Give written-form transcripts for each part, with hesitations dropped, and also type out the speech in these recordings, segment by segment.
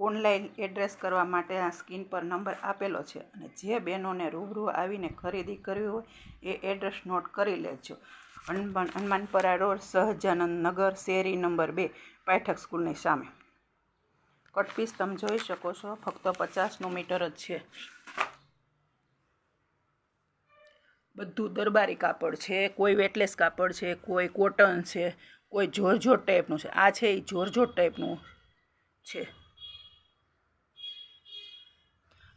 Online address કરવા માટે આ સ્ક્રીન પર નંબર આપેલો છે અને જે બહેનોને રૂબરૂ આવીને ખરીદી કરવી હોય એ એડ્રેસ નોટ કરી લેજો. હનુમાનપરા રોડ, સહજાનંદ નગર, શેરી નંબર 2, પાઠક સ્કૂલની સામે. કટપીસ તમે જોઈ શકો છો, ફક્ત 50નું મીટર જ છે. બધું દરબારી કાપડ છે, કોઈ વેટલેસ કાપડ છે, કોઈ કોટન છે, કોઈ જોરજોટ ટાઈપનું છે. આ છે એ જોરજોટ ટાઈપનું છે.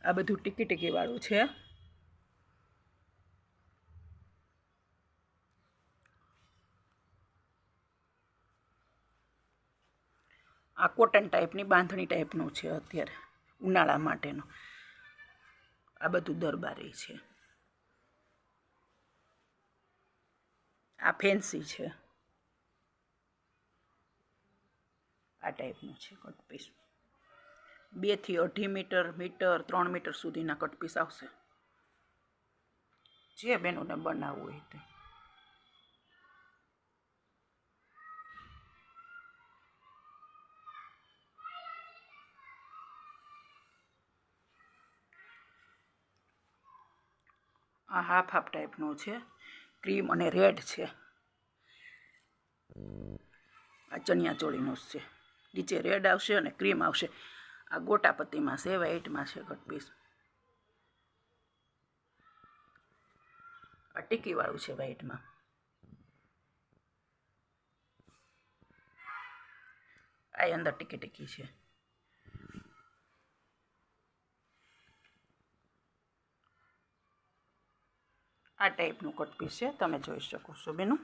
આ બધું ટીકી ટીકી વાળું છે. આ કોટન ટાઈપની બાંધણી ટાઈપનું છે અત્યારે ઉનાળા માટેનું. આ બધું દરબારી છે. આ ફેન્સી છે. આ ટાઈપનું છે કટપીસ. 2 થી 2.5 મીટર, 3 મીટર સુધીના કટપીસ આવશે. જે બેનોને બનાવવું હોય તે. આ હાફ ટાઈપનું છે, ક્રીમ અને રેડ છે. આ ચણિયા ચોળીનું છે, નીચે રેડ આવશે અને ક્રીમ આવશે. આ ગોટાપત્તીમાં છે, વ્હાઈટમાં છે કટપીસ. આ ટીકી વાળું છે વ્હાઈટમાં. આ અંદર ટીકી ટીકી છે. આ ટાઈપનું કટપીસ છે, તમે જોઈ શકો છો બેનો.